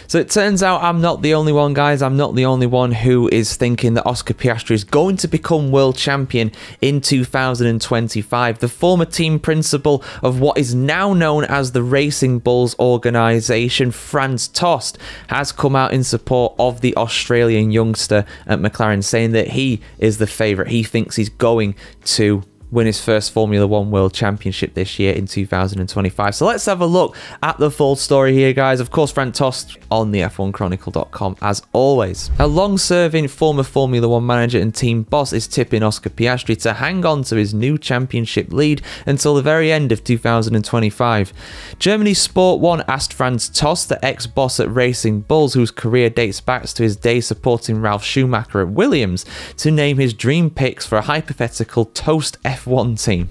So it turns out I'm not the only one, guys. I'm not the only one who is thinking that Oscar Piastri is going to become world champion in 2025. The former team principal of what is now known as the Racing Bulls organisation, Franz Tost, has come out in support of the Australian youngster at McLaren, saying that he is the favourite. He thinks he's going to win his first Formula 1 World Championship this year in 2025. So let's have a look at the full story here, guys. Of course, Frank Tost on the F1Chronicle.com as always. A long-serving former Formula 1 manager and team boss is tipping Oscar Piastri to hang on to his new championship lead until the very end of 2025. Germany's Sport 1 asked Franz Tost, the ex-boss at Racing Bulls, whose career dates back to his days supporting Ralf Schumacher at Williams, to name his dream picks for a hypothetical Tost F1 team.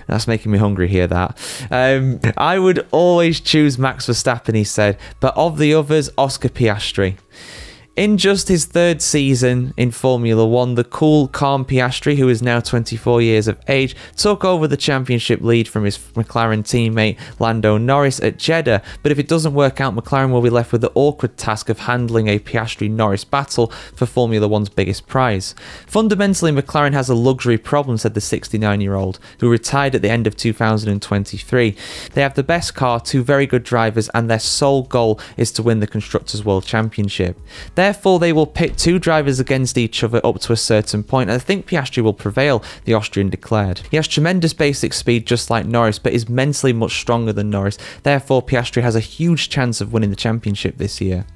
That's making me hungry, hear that. I would always choose Max Verstappen, he said, but of the others, Oscar Piastri. In just his third season in Formula 1, the cool, calm Piastri, who is now 24 years of age, took over the championship lead from his McLaren teammate Lando Norris at Jeddah. But if it doesn't work out, McLaren will be left with the awkward task of handling a Piastri-Norris battle for Formula 1's biggest prize. Fundamentally, McLaren has a luxury problem, said the 69-year-old, who retired at the end of 2023. They have the best car, two very good drivers, and their sole goal is to win the Constructors' World Championship. Therefore, they will pit two drivers against each other up to a certain point, and I think Piastri will prevail, the Austrian declared. He has tremendous basic speed just like Norris, but is mentally much stronger than Norris. Therefore, Piastri has a huge chance of winning the championship this year.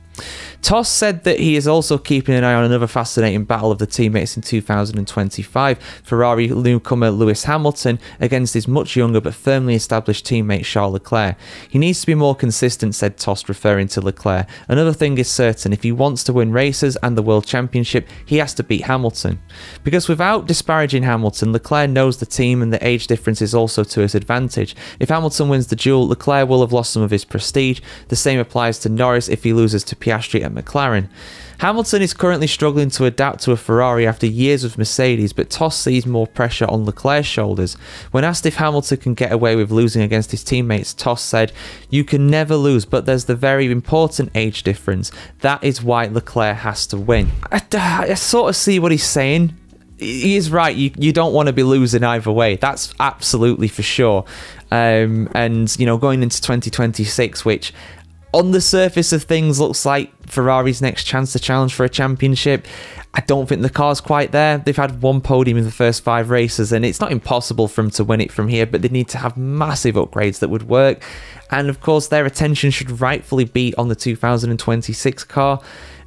Tost said that he is also keeping an eye on another fascinating battle of the teammates in 2025, Ferrari newcomer Lewis Hamilton against his much younger but firmly established teammate Charles Leclerc. He needs to be more consistent, said Tost, referring to Leclerc. Another thing is certain, if he wants to win races and the World Championship, he has to beat Hamilton. Because without disparaging Hamilton, Leclerc knows the team and the age difference is also to his advantage. If Hamilton wins the duel, Leclerc will have lost some of his prestige. The same applies to Norris if he loses to Piastri at McLaren. Hamilton is currently struggling to adapt to a Ferrari after years with Mercedes, but Tost sees more pressure on Leclerc's shoulders. When asked if Hamilton can get away with losing against his teammates, Tost said, "You can never lose, but there's the very important age difference. That is why Leclerc has to win." I sort of see what he's saying. He is right. You don't want to be losing either way. That's absolutely for sure. And, you know, going into 2026, which on the surface of things looks like Ferrari's next chance to challenge for a championship, I don't think the car's quite there. They've had one podium in the first 5 races, and it's not impossible for them to win it from here, but they need to have massive upgrades that would work. And of course, their attention should rightfully be on the 2026 car,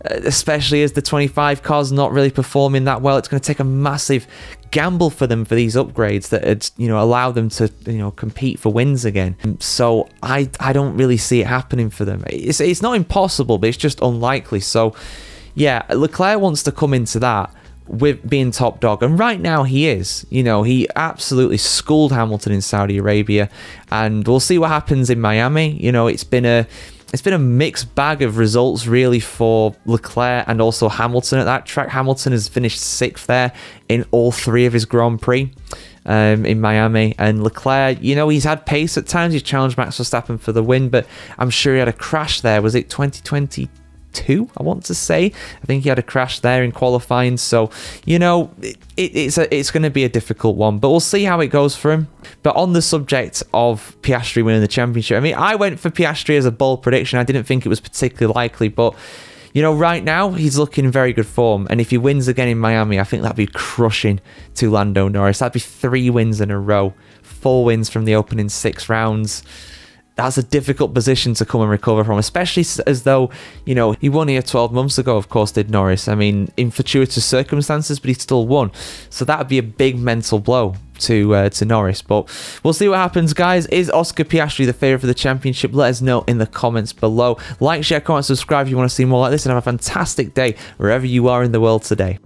especially as the 25 car's not really performing that well. It's going to take a massive gamble for them for these upgrades that would, you know, allow them to, you know, compete for wins again. So I don't really see it happening for them. It's not impossible, but it's just unlikely. So yeah, Leclerc wants to come into that with being top dog, and right now he is. You know, he absolutely schooled Hamilton in Saudi Arabia, and we'll see what happens in Miami. You know, it's been a mixed bag of results really for Leclerc and also Hamilton at that track. Hamilton has finished 6th there in all 3 of his Grand Prix in Miami, and Leclerc, you know, he's had pace at times. He's challenged Max Verstappen for the win, but I'm sure he had a crash there. Was it 2022? I want to say. I think he had a crash there in qualifying. So, you know, it's going to be a difficult one, but we'll see how it goes for him. But on the subject of Piastri winning the championship, I mean, I went for Piastri as a bold prediction. I didn't think it was particularly likely, but you know, right now he's looking in very good form, and if he wins again in Miami, I think that'd be crushing to Lando Norris. That'd be 3 wins in a row, 4 wins from the opening 6 rounds. That's a difficult position to come and recover from, especially as though, you know, he won here 12 months ago, of course, did Norris. I mean, in fortuitous circumstances, but he still won. So that would be a big mental blow to Norris. But we'll see what happens, guys. Is Oscar Piastri the favourite for the championship? Let us know in the comments below. Like, share, comment, subscribe if you want to see more like this, and have a fantastic day wherever you are in the world today.